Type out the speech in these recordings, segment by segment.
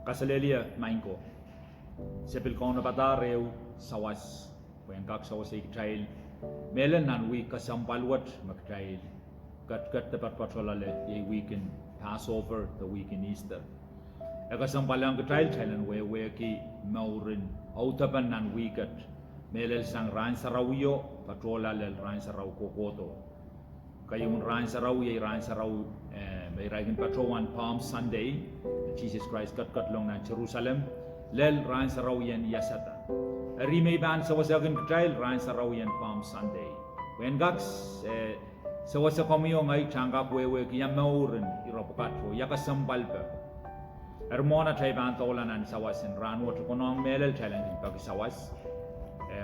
kasalelia mainko sepil kono patareu sawas wen kak sawas ik trail melen nan week kasampalwat mak trail kat tepat patrolale ye weekend Passover the weekend Easter kasampalang ke trail thailand we ki maurin autapan nan weekat melel sang ran sarawiyo patrolale ran saraw kokoto kayong ran saraw ye ran saraw may ragin patrol on Palm Sunday Jesus Christ kat long na Jerusalem lel ran saraw yan yasata Rime ban sa wasagan trail ran saraw yan Palm Sunday when gax sa wasa komiyo ngay changa wewe kiyam maurin iropatro yakasampal pa Ermona tay ban tolanan sawasin ran wat konong melel challenge pag sawas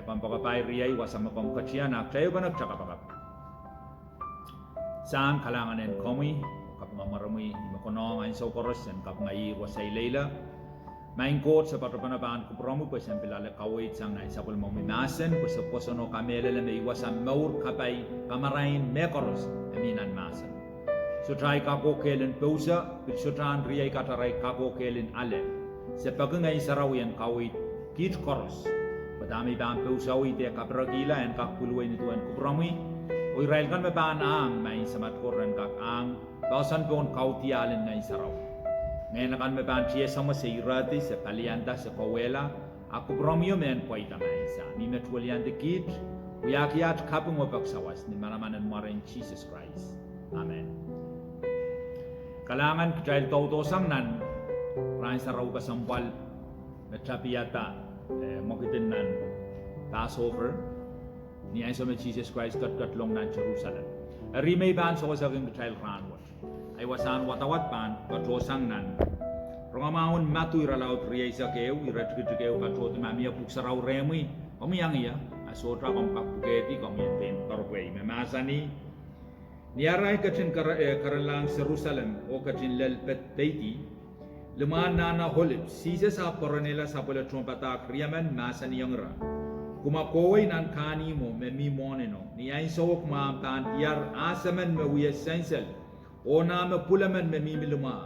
pampakapay riyay wasam kom kachian ak tayo ba nagchakapakap Sam kalanganen komi kapamamarami makonong ain so koros and kap ngai wasay leila main court sa patrapanaban ko promo ko sa pilala kawait sang nai sapol mo minasen ko sa posono kamele may wasam maur kapay kamarain mekoros aminan masan so try kako kelen pausa pilsutran riyay kataray kako kelen ale sa pagngai sarawian kawait kit koros Padami bang pausawi te kapragila en kakpuluay ni tuan kuprami o Israel kan mabaan ang may samat koran kak ang basan pon kautialen ngay saraw ngayon kan mabaan siya sama sa irati sa palianda sa kawela ako promyo men po itamay sa mi metualian de kit uyakiat kapung mapagsawas ni maramanan marin Jesus Christ Amen kalangan kajal tautosang nan ran saraw kasampal na chapiyata makitin nan Passover ni ay sa Jesus Christ kat long nan Jerusalem. Rimay ban sa wasaging child ranwat. Ay wasan watawat pan patrosang nan. Rongamahon matu iralaut riyay sa keu iratkitkeu patrot mamia puksaraw remi. Kamiyang iya asotra kong pakpugeti kamiyan pen karway memasani. Niaray katin karalang Jerusalem o katin lalpet peiti Lumaan na holip, sisa sa poronela sa pala trumpata kriyaman masa niyang ra. Kumakoway nan kani mo me mi moneno, niyain sawak maampan tiyar asaman me wiya sensel, o na me pulaman me mi miluma.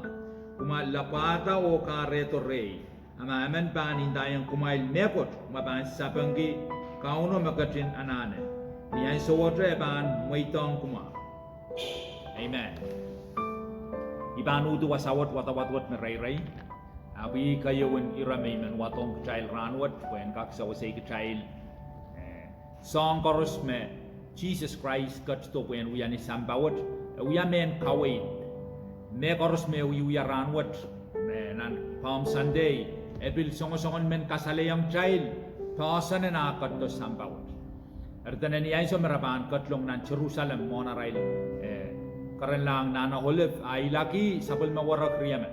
Kumalapata o kareto rey, ama aman panin tayang kumail mekot, mapan sapanggi, kauno makatin anane. Niyain sawak reban muitong kuma. Amen. Ibanu tu wasawat watawat merai abi kayawin iramay man watong child ranwat when kak sawasay child song chorus me Jesus Christ kat to when we ani sambawat we men kawin me chorus me we ranwat nan Palm Sunday ebil songon men kasalayang child pasan na kat to sambawat ertanan ni ay so meraban katlong nan Jerusalem monorail Karan lang nana olif ay laki sapul mawarak riyaman.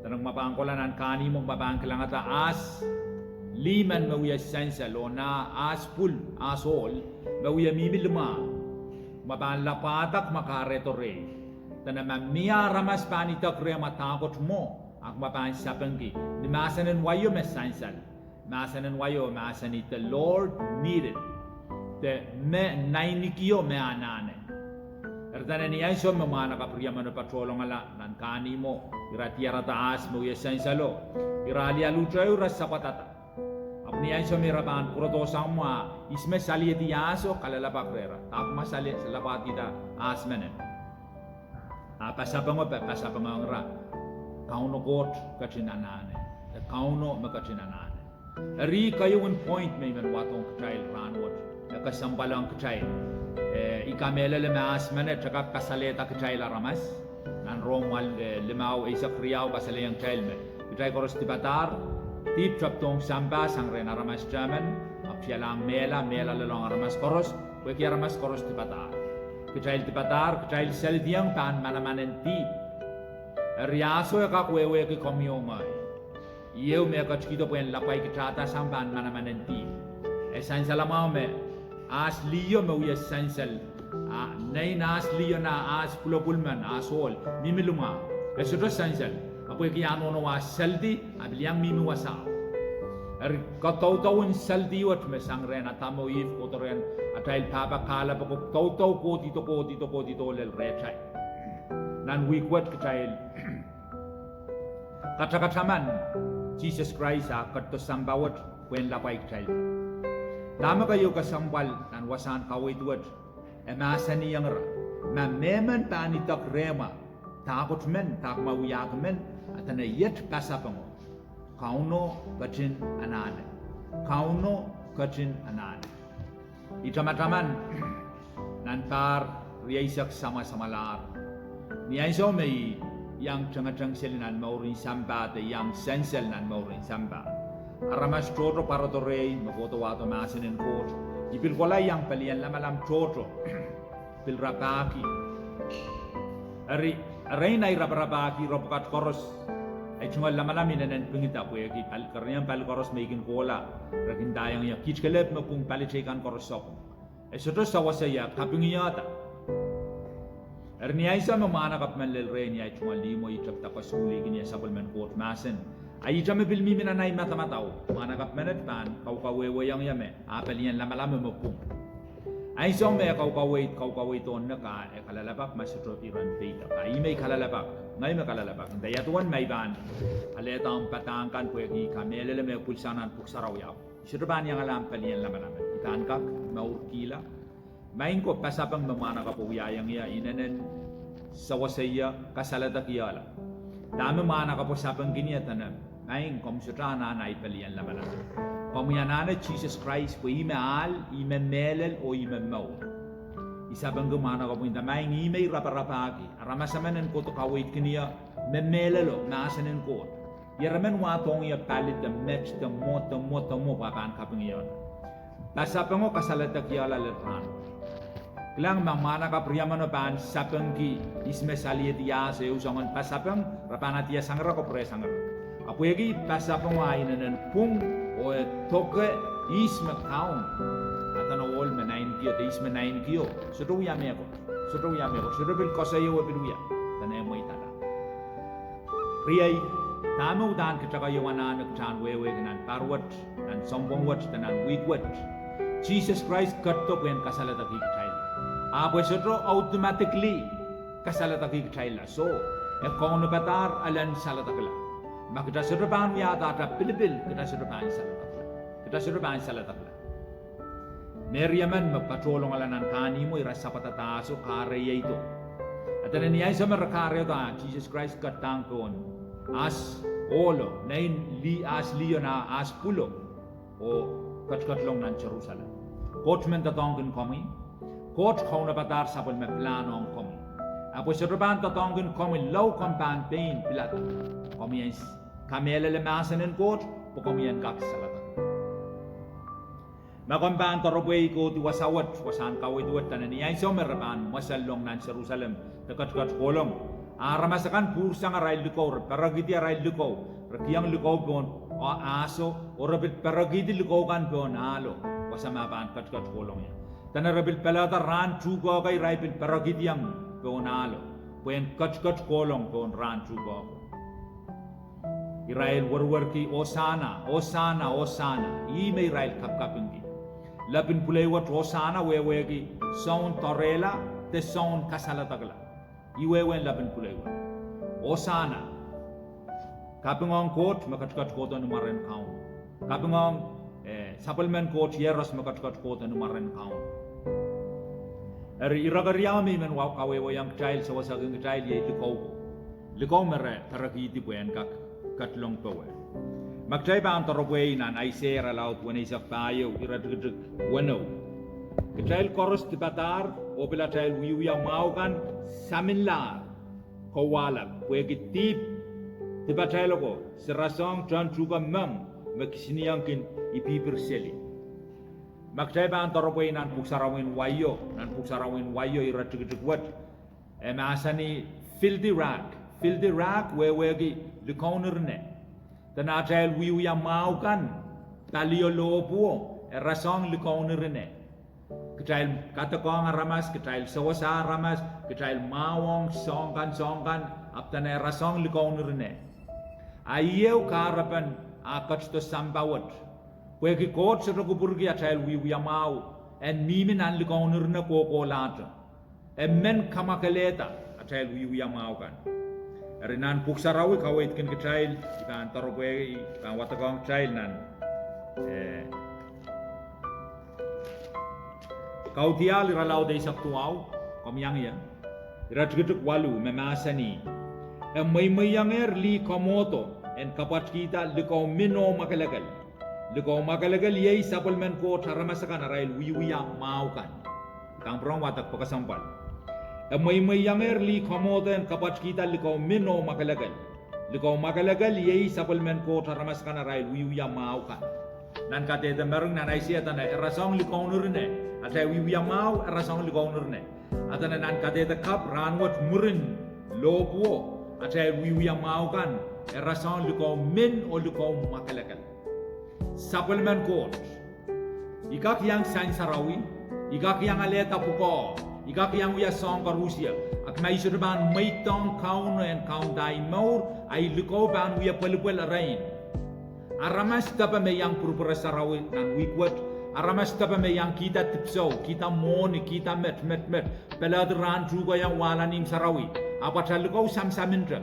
Tanang mapangkolanan kani mong mapangkilang ata as liman mawiya sensal o na as pul asol mawiya mimiluma mapanlapatak makaretore. Tanang mamiya ramas panitak riya matakot mo ang mapansapangki. Ni masanan wayo mes sensal. Masanan wayo masanit the Lord needed. The me nainikiyo me anane. Ertana ni ay so mamana kapriya mano patrolong ala nan kani mo iratiara taas mo yesen salo irali alutrayo ras sapatata apni ay so miraban puro dosang mo isme sali di aso kalala pakrera tap masali sa lapati da asmenen pasapang ra kauno court kachinanane the kauno makachinanane ri kayo un point may man watong child ranwat kasampalang child ikamela lemas mana cakap kasaleta ke child ramas nan romal lemau isa kriau kasalayang child me itay koros tibatar tip chaptong samba sang rena ramas jaman apsialang mela lalong ramas koros weki ramas koros tibatar ke child seldiang pan manamanen tip riaso ya kakwewe ke komyonga iyo me kachkito puen lapay ke chata sampan manamanen tip esan salamau me as liyo me uya sensel nay na as liyo na as pulman asol mimiluma esudo sensel apoy kiyano no was seldi abiliang mimi wasa kataw-tawin seldi wat me sangren atamo if kotoren atail papa kala pagok taw-taw ko dito lel rechay nan wikwat katail kata-kataman Jesus Christ kat to sambawat wen lapay child. Tama kayo kasambal nan wasan kawit wad. Emasan niyang ra. Memen panitak rema. Takot men, tak mawiyag men, at na yet pasapango. Kauno kacin anane. Kauno kacin anane. Itama-taman nan par riyaisak sama-sama lar. Niyaiso may yang tengah-tengah selinan maurin samba te yang sensel nan maurin samba. Aramas toto para to rey makoto wato masinin kot. Ipil kola yang palian lamalam toto. Pil rapaki. Ari na irapaki ropakat koros. Ay cuma lamalam inanen pengita po yaki pal karniyan pal koros maikin kola. Rakin dayang ya kitkelep mapung palicekan koros sok. Ay soto sawasaya kapingiyata. Erniya isa mamana kap man lel rey niya cuma limo itap tapas uli kinya sabal man kot masen. Ay jame bilmi minanay mata-matao. Mana kap manet pan kau yang yame. Apelian lama-lama mapung. Ay so me kau ton na ka kalalabak masutro iran pita. Ay may kalalabak. Ngay may kalalabak. Dayatuan may ban. Aletang patangkan pwegi kamelele me pulsanan puksaraw yaw. Isutro yang alam pelian lama-lama. Itankak maurkila. Main ko pasapang mamana ka po yang ya inanen sawasaya kasalatak yala. Dami mana ka po sapang giniatan main kom sutrana na ipalian lamana. Komuyanana Jesus Christ po imeal, imemelel o imemaw. Isabang gumana ka po inta main imay raparapagi. Aramasamanan ko to kawait kiniya memelelo maasanin ko. Yaraman watong iya palit the match the mo papan kapang iyon. Pasapang ko kasalatak yala letrano. Klang mamana ka priyamano pan sapang ki isme saliet ya se usangan pasapang rapanatia sangra ko pre sangra. Apo yagi pasapang wa inanen pung o toke isme kaun. Atana wol menain kiyo te isme nain kiyo. Sudo ya me ko. Sudo bil kosayo wa biluya. Tanay mo itala. Riyay tamo dan kita kayo wana nagtan wewe nan parwat nan sombongwat nan wigwat. Jesus Christ katto pen kasalata ki kail. Apo sotro automatically kasalata ki kaila. So, kung napatar alan salata kala. Makita sotro pan yata ta pilipil kita sotro pan salata kala. Meriaman magpatulong alanan kani mo irasa patataso kareya ito. At naniyay sa marakare ta Jesus Christ katang kon as olo nain as liyo na as pulo o katkatlong nan Jerusalem. Coach men tatongkin kami. Coach kau na patar sapol me plano ang kami. Apo sirban tatongkin kami low campaign pilat. Kami yan kamele lemasanin coach po kami yan kaksalatan. Makampan tarobay ko tiwasawat wasan kawit wat tanan niya so meraban masalong nan Jerusalem dekat kolong. Aramasakan pursa nga rail lukaw paragiti rail lukaw. Rakiyang lukaw pon o aso o rabit paragiti lukaw kan pon alo wasama pan kat kolong yan. Tanarabil pelata ran chugo kay raipil paragitiang peonalo. Puen kat kolong peon ran chugo. Israel warwar ki Osana. Ime Israel kapkapingi. Lapin pulewat Osana wewegi sound torela te sound kasalatagla. Iwewen lapin pulewat. Osana. Kapingong court makatkat kota numaren kaun. Kapingong supplement court yeros makatkat kota numaren kaun. Eri iragariami men kawe yang child sa wasaging child ye likaw mere tarakiti puen katlong pawe. Magtay ba ang tarapwe nan ay sera laut wana isak tayo iradagdag wano. Child koros tipatar o pila child wiwiya maukan saminlar kawalag pwede tip tipatar ko serasong tran juga mam makisiniyangkin ipipirseli. Magtay ba ang tarapwe nan puksarawin wayo iradagdag asa ni filthy rag wewegi likoner ne tanajal wiwiya maukan talio lopo rasong likoner ne ketail katakong ramas ketail sawasa ramas ketail mawong songkan aptane rasong likoner ne ayaw karapan akat to sambawat pwede kot sa ragupurgi atail wiwiya mau en mimin an likoner na koko lata men kamakaleta atail wiwiya maukan Rinan puksarawi kawait kin kecail ikan tarokwe ikan watakong kecail nan kau tial iralau day saktuaw komyang ya irajgeduk walu memasani may mayanger li komoto en kapat kita likaw mino makalagal yay supplement ko taramasakan arail wiwiya maukan kang prong watak pakasampal may mayanger li komoto en kapat kita likaw mino makalagal yay supplement ko taramasakan arail wiwiya maukan nan kate mereng nan aisia tanay rasong likaw nurne atay wiwiya mau rasong likaw nurne atana nan kate kap ranwat murin lobo atay wiwiya mau kan rasong likaw min o likaw makalagal supplement court ikak yang sansarawi ikak yang aleta puko ikak yang wiya song Rusia ak may surban may tong kaun en kaun dai maur ay likaw ban wiya pelupel arain aramas tapa me yang purpura sarawi nan wikwat aramas tapa me yang kita tipso kita moni kita met pelad ran juga yang walanim sarawi apa talikau samsamindra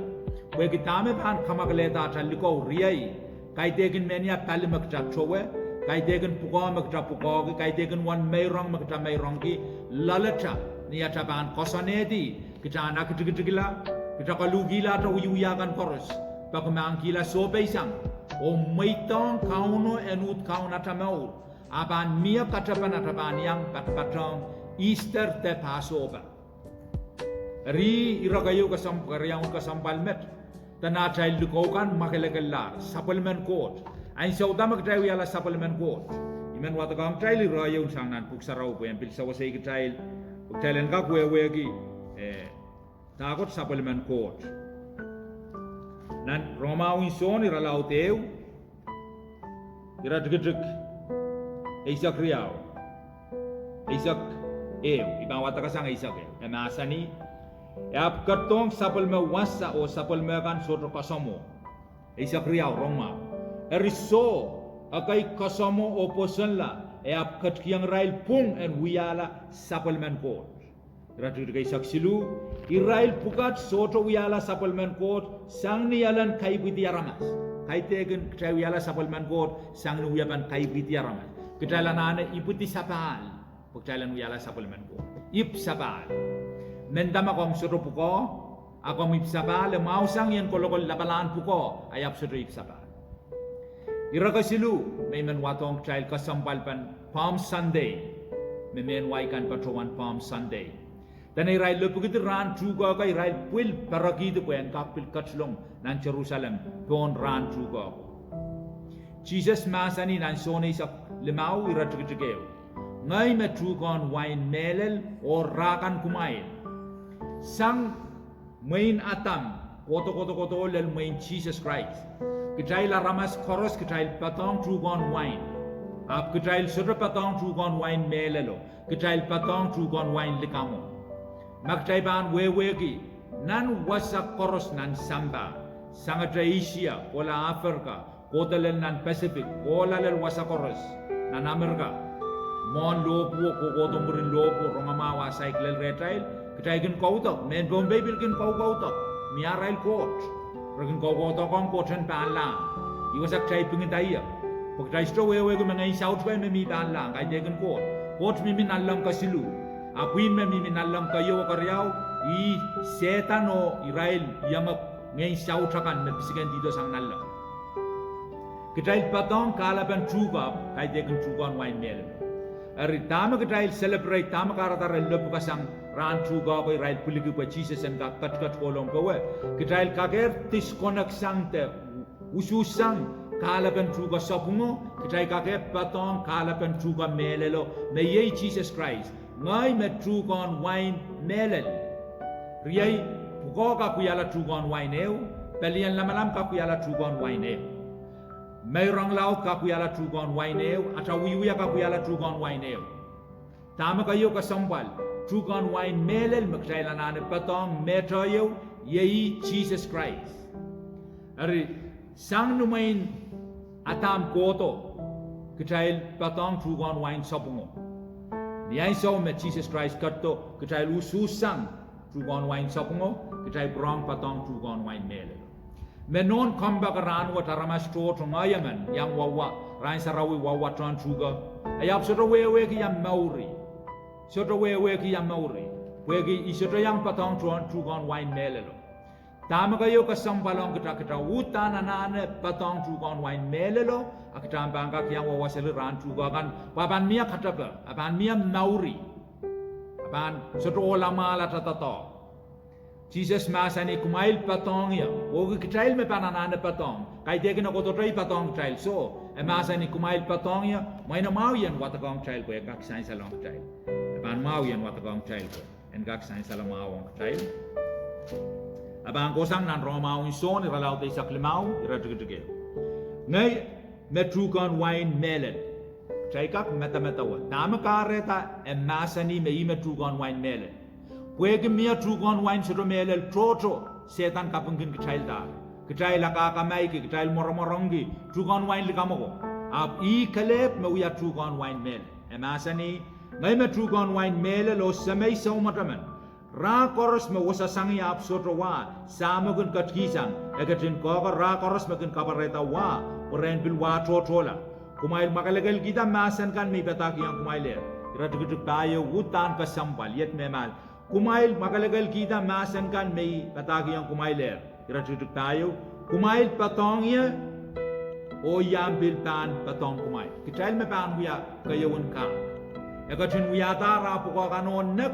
we kita me ban kamagleta talikau riai kai degen menia palimak ta chowe kai degen puko kai degen wan meirong ki lalata niata ban kosonedi kita anak digila kita kalugila to uyuyakan koros pakumangkila sobeisang o maitong kauno enut kauna tamau aban mia katapan ataban yang patpatong Easter te Passover ri iragayo kasampalmet tanatay lukokan makelekelar supplement court ay saudamak tayo yala supplement court imen watakang tayo irayo sang nan puksaraw po yan pilsawasay kitail pagtailan ka kuwewegi takot supplement court nan Romawin son iralaw teo iradgedeg Isak riyaw Isak ibang watakasang Isak emasani ap katong sapalme wasa o sapalme kan sotro kasamo Isak riyaw Roma eriso akay kasamo o posanla ap katkiyang rail pung en wiyala sapalmen court Ratu kay saksilu Israel pukat soto wiyala supplement court sang niyalan kay bitiaramas kay tegen kay wiyala supplement court sang nuyaban kay bitiaramas kitalan ane iputi sapal pagtalan wiyala supplement court ip sapal mendama kong soto puko akong ip sapal mau sang yan kolokol labalan puko ayap soto ip sapal irakasilu may menwatong child kasampalpan Palm Sunday may menwaikan patrowan Palm Sunday dan Israel lepugit ran juga ka Israel pil paragid ko en kapil katslong nan Jerusalem pon ran juga Jesus masani nan sone sa limau iratigtigeo ngai metrugon wine melel o rakan kumain sang main atam koto lel main Jesus Christ kitail ramas koros kitail patong trugon wine ap kitail sura patong trugon wine melelo kitail patong trugon wine likamo magtaiban wewegi nan wasak koros nan samba sangatra Asia ola Afrika kodalen nan Pacific ola lel wasak koros nan Amerika mon lopo ko kodomurin lopo rongama wasai klel retail kitaigen kautok men Bombay bilkin kautok miarail court rogin kautok kong koten panlang iwasak chai pingitaya pagtai sto wewegi mengai south way memi panlang kai degen court mimi nalang kasilu Apuin me minalang kayo karyaw I setan o Israel yamak ngayon siyautakan na bisigan dito sang nalang. Kitail patong kalaban truga kay degan truga on wine melon. Ari tama kitail celebrate tama karatar lop kasang ran truga ko Israel puligi pa Jesus and kat kolong ko we. Kitail kager tiskonak sang te ususang kalaban truga sapungo kitail kager patong kalaban truga melelo may Jesus Christ. Ngay metrugon wine melel. Riyay puko ka kuyala trugon wine eo. Pelian lamalam ka kuyala trugon wine eo. Mayrang laut ka kuyala trugon wine eo. At awiwiya ka kuyala trugon wine eo. Tama kayo kasambal. Trugon wine melel magkailan na patong metayo yei Jesus Christ. Ari sang numain atam koto. Kitail patong trugon wine sabungo. Niyay so met Jesus Christ katto kitail ususang trugon wain sopungo kitai brong patong trugon wain mele menon kamba karan wa taramas to ngayaman yang wawa rain sarawi wawa tron truga ayap soto wewe ki yang mauri soto wewe ki yang mauri wegi isoto yang patong tron trugon wain mele lo tama kayo kasambalong kita utan anane patong trugon wain mele lo akita bangka yang wawa selu ran truga kan papan mia kataba apan mia mauri apan soto olama la tatato Jesus masani kumail patong ya ogi kitail me pananane patong kai degi na kototoi patong kitail so masani kumail patong ya maina mawian watakong kitail ko kak sain salong kitail apan mawian watakong kitail ko en kak sain salong mawong kitail apan kosang nan romau son iralau te saklimau iradugege ngai metrukan wine melon Jaikak meta-metawa nama kareta masani me metrukan wine melon Pwede mia trugon wine sudo melel troto setan kapungkin kecail da kecail laka kamai ke kecail moromorongi trugon wine likamoko ab I kalep me uya trugon wine mel emasani ngai me trugon wine mel lo samai saumataman ra koros me wasa sangi ab soto wa samugun katkisang egatin koga ra koros me kun kabareta wa poren bil wa trotola kumail makalegal kita masan kan me betaki yang kumail iratuk tayo utan kasambal yet memal Kumail makalagal kita masan kan may patagi yang kumail Irachutuk tayo kumail patongnya o yambil pan patong kumail Kitail me pan wiya kayawun ka Ekachin wiya tara puko kanon nek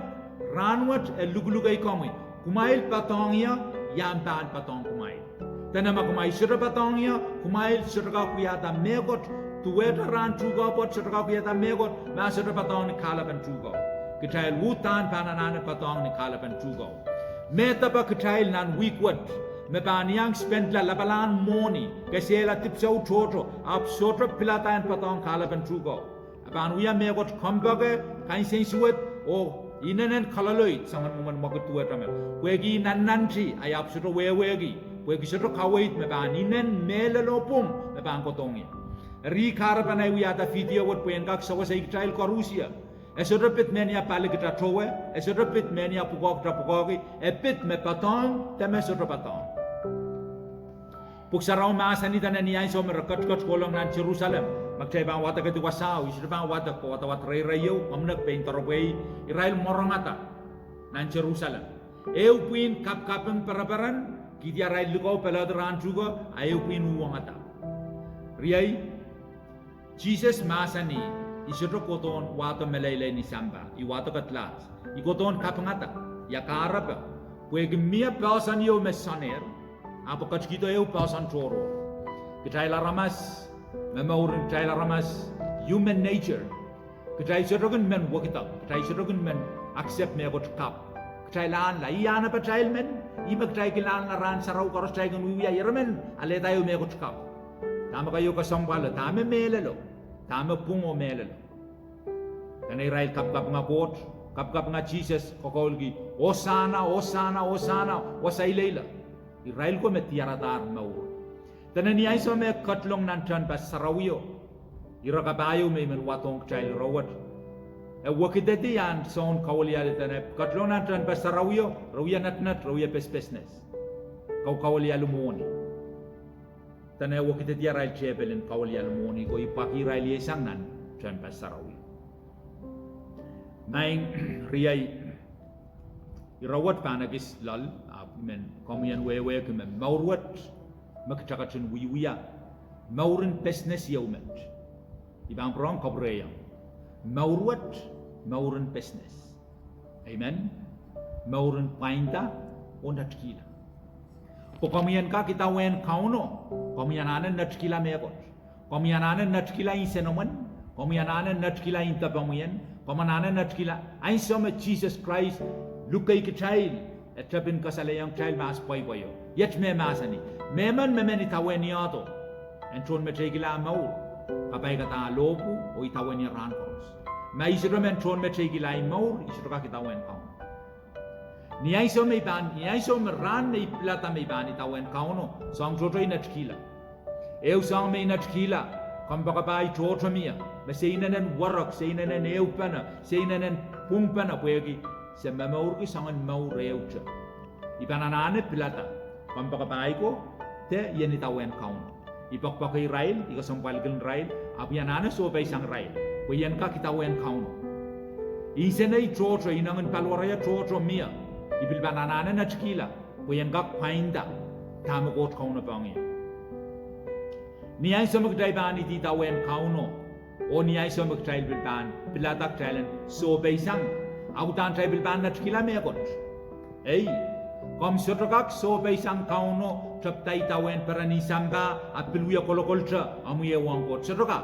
ranwat luglugay komi Kumail patongnya yam pan patong kumail Tanama kumail sura patongnya kumail sura ka wiya ta megot Tuweta ran trugo pot sura ka wiya ta megot Ma sura patong ni kalapan trugo Kitail wutan pananana patong ni kalapan trugo. Meta pa kitail nan weekwat. Me paniyang spend la labalan moni. Kasi la tipsaw toto. Ap soto pilatan patong kalapan trugo. Apan wiya megot kombage kain sensuet o inanen kalaloy sangan muman magutuwa tamel. Wegi nananti ayap soto wewegi. Wegi soto kawait me paninen melalopum me pan kotongi. Ri karapan ay wiya ta video wat puengkak sawa sa kitail korusia. Esodopit menia paligita trowe, esodopit menia pugok trapugogi, epit me patong, teme sodopatong. Puksaraw maasanita na niya iso merekat-kat kolong nan Jerusalem. Magchay bang wata kati wasaw, iso bang wata ko wata ray-rayo, mamnag pain tarway, Israel morongata nan Jerusalem. Eu puin kap-kapeng paraparan, kiti aray lukaw peladaran juga, ayaw puin uwangata. Riyay, Jesus masani, Isoto koton wato melele ni samba, I wato katlas, I koton kapangata, ya karapa, pwede mia pasan yo mesaner, apa kachkito yo pasan choro. Kitay laramas, memaurin kitay laramas, human nature. Kitay sotogun men wakita, kitay sotogun men accept me got kap. Kitay laan la iyana pa child men, ima kitay kilaan laran saraw karos kitay gun wiya yeramen, ale tayo me got kap. Tama kayo kasambala, tama melelo. Tama pungo melelo. Dan Israel kap-kap nga kot, kap-kap nga Jesus kokolgi, Osana, Osana, Osana, wasailela. Israel ko met tiaratar maur. Dan niya iso me katlong nantan pas sarawiyo. Ira kabayo may menwatong child rawat. Wakidati yan son kawaliya tanep katlong nantan pas sarawiyo, rawiya natnat, rawiya pespesnes. Kawaliya lumoni. Tanay wakidati Israel chebelin kawaliya lumoni ko ipak Israel yesang nan tan pas sarawiyo. Maing riyay irawat panagis lal men komian wewe kemen maurwat makchakachin wiwiya maurin pesnes yaumet ibang prong kabreya maurwat maurin pesnes amen maurin painta onat kila ko komian ka kita wen kauno komiananen nat kila mekot komiananen nat kila insenoman komiananen nat kila intapamuyen Pamananan at kila ay sama Jesus Christ lukay kitail at tabin kasalayang child mas pay-payo. Yet me masani. Meman memen itawen niya to. Entron me tegila maul. Kapay kata lopu o itawen niya rankos. May isiro men tron me tegila maul isiro ka kitawen kaun. Niya iso may ban, niya iso meran may plata may ban itawen kauno. So ang trotoy na tkila. Eu sang may na tkila. Kampakapay troto miya. Masinanan warak, sinanan eupana, sinanan pumpana pwegi se mamaur ki sangan mau reucha ipananane pilata kampakapai ko te yeni tawen kaun ipakpakai rail ika sampalkin rail apianane so pai sang rail ko yen ka kitawen kaun isenai chocho inangan palwaraya chocho mia ibilbananane na chkila ko yen ka painda tamakot kaun pangi niai samak daiban iti tawen kauno o niai samak trail bilban pilatak trailen so pai sang autan trail bilban na chkila megot kom sotokak so pai sang kauno chaptai tawen perani samba apiluya kolokolcha amuye wangkot sotokak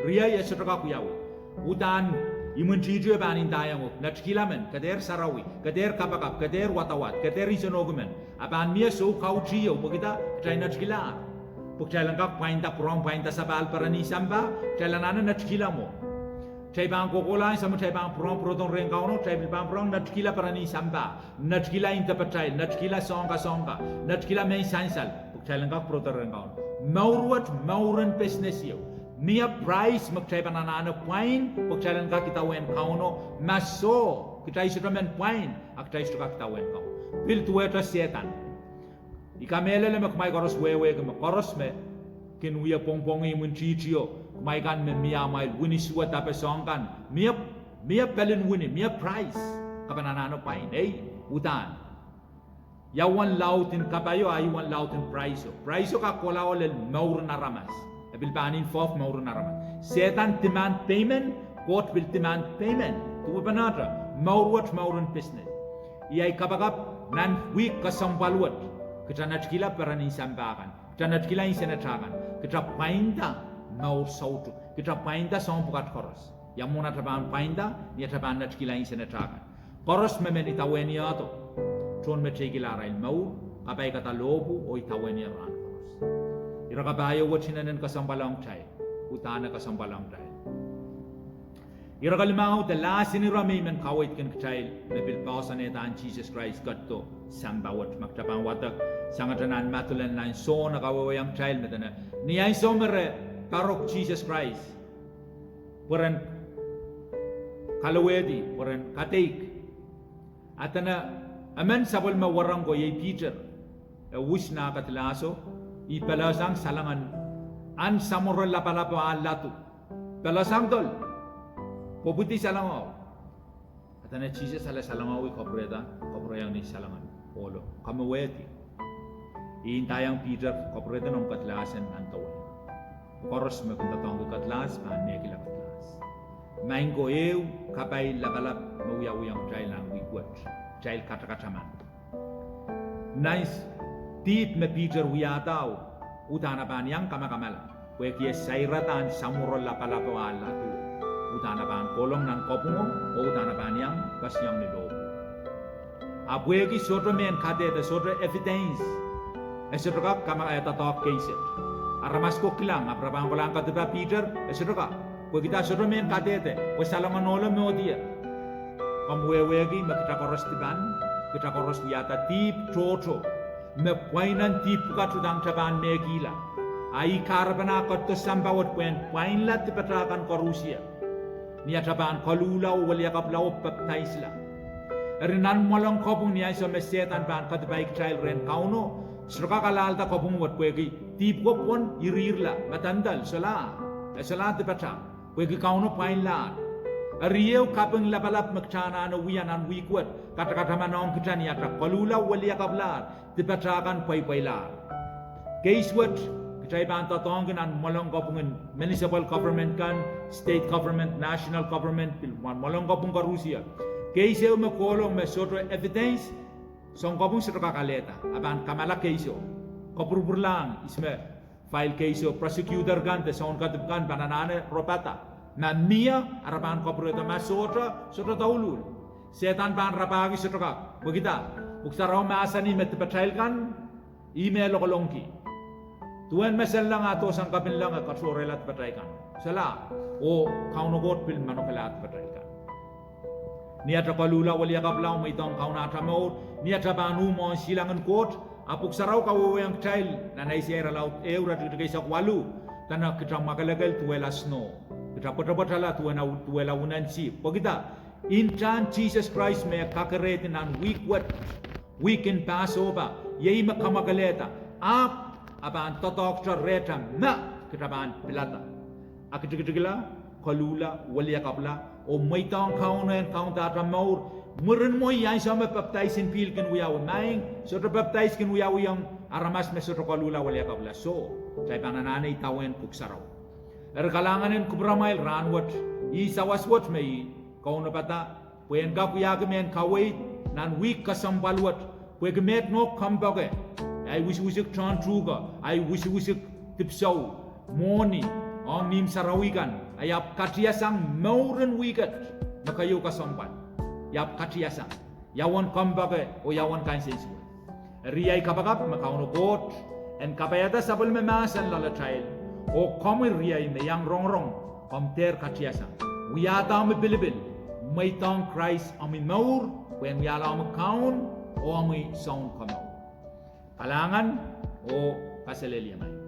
ria ya sotokak yaw utan imun chiju banin tayango nachkilamen kader sarawi kader kapakap kader watawat kader isonogumen aban mia so kauchiyo bogita trai nachkila pukchailan kak painta prong painta sabal perani samba chailanana nachkilamo chai bang kokola sama chai bang prong protong reng kauno chai bang prong nachkila perani samba nachkila interpretay nachkila songa nachkila main sansal pukchailan kak protong reng kauno mauruat mauran business yo Nia price magchay banana pain pagchailan ka kitawen kauno maso kita isu men pain akta isu ka kitawen kau pil tueta setan ikamele le makmai koros wewe ke koros me kin wiya pongpongi mun chichio mai kan me mia mai wini suat tape songkan mia pelin wini mia price ka banana pain utan yawan lautin kabayo aywan lautin price ka kola ole maur na ramas bilbanin fof maur narama setan demand payment God will demand payment tu banatra maurwat maurun business iai kabagap nan week kasambalwat kita nachkila perani sambakan kita nachkila insenatakan kita painda maur sautu kita painda sompukat koros yang mona taban painda dia taban nachkila insenatakan koros memen itaweni ato tron mechegila rail mau kapai kata lobu o itaweni ran Irakabayo wachinanan kasambalang chay, utana kasambalang chay. Irakalimaw the last in rami men kawait kan chay na bilpasan etan Jesus Christ katto sambawat magtapang watak sangatanan matulan lan so nakawawayang chay metana niyay somere parok Jesus Christ puran kalawedi puran kateik atana aman sabol mawarang ko yay Peter wish na katlaso ipalasang salangan an samurol la palapa alatu palasang tol pobuti salangaw atana Jesus ala salangaw kopreda ni salangan polo kamaweti intayang Peter kopreda ng katlasan antaw koros me kunta tong katlas pa nekila katlas mango eu kapay labalap mawiyawiyang child ang wikwat child katakataman nice Deep me Peter wiyataw utana ban yang kamakamala weki sairatan samurol la palapawala tu utana ban kolong nan kopungo o utana ban yang kasyang ni do abweki soto men kade the soto evidence esotoka kama ayata talk case aramas ko kilang abrabang kolang kadba Peter esotoka kita soto men kade te wasalangan ola mo dia kamwewegi makita koros tiban kita koros wiyata deep toto me painan tipu ka tudang taban megila ai karbana katto sambawat pen pain lat petrakan korusia nia taban kalula walia kaplau peptaisla erinan molong kopung nia so mesetan ban kat baik child ren kauno sroka kalalta kopung wat kwegi tipu pon irirla matandal sala te petra kwegi kauno pain lat Ariyo kapeng labalap magchana na wiyanan wikwat kata-kata manong kitani atra kalula walia kablar tipatrakan pay-paylar. Case what kitay banta tongan molong kopungen municipal government kan state government national government molong kopung karusia. Case eu makolong mesoto evidence song kopung sito kakaleta aban kamala case kopurpur lang isme file case prosecutor kan te song katupkan bananane ropata. Na mia arapan kopro ito masota taulul setan pan rapagi sotoka bugita buksaraw maasani metpatrail kan email kolongki tuan mesel lang ato sang kapin lang katsorelat patray kan sala o kaunogot pil manokalat patray kan niya trakalula wali akablaw may itong kaunata mo niya trabanu mo silangan kot apuk saraw kawawang child na naisira laut eura kay sa kwalu tanah kita makalagal tuwela snow kita patra-patra tuwela unan si pagita Intan Jesus Christ me kakaretin an weekend Passover. Yei makamagaleta. Aban totok reta na kitaban pilata. Akitigila kalula walia kapla o maitang kaunen kaunta maur. Muren mo yan sama baptizing pilkin wiyaw maing so baptizing wiyaw yang aramas me so kalula walia kapla so say panananay tawen kuksaraw. Kalanganin kubramail ranwat isawaswat may kauna pata puen gapuyagamen kawait nan week kasambalwat pwegemet no kambage ay wisik tran truga ay wisik tipsaw moni ang nim sarawigan ayap katiasang mauren wikat nakayo kasambal yap katiasang yawan kambage o yawan kansensu riyay kabagap makauno got en kapayata sabal memasan lalachail o kami riyay me yang rongrong kamter katiasang wiyata me bilibil may tang Christ amin maur when we allow me kaun o amin sound kamaw kalangan o kasaleliyamay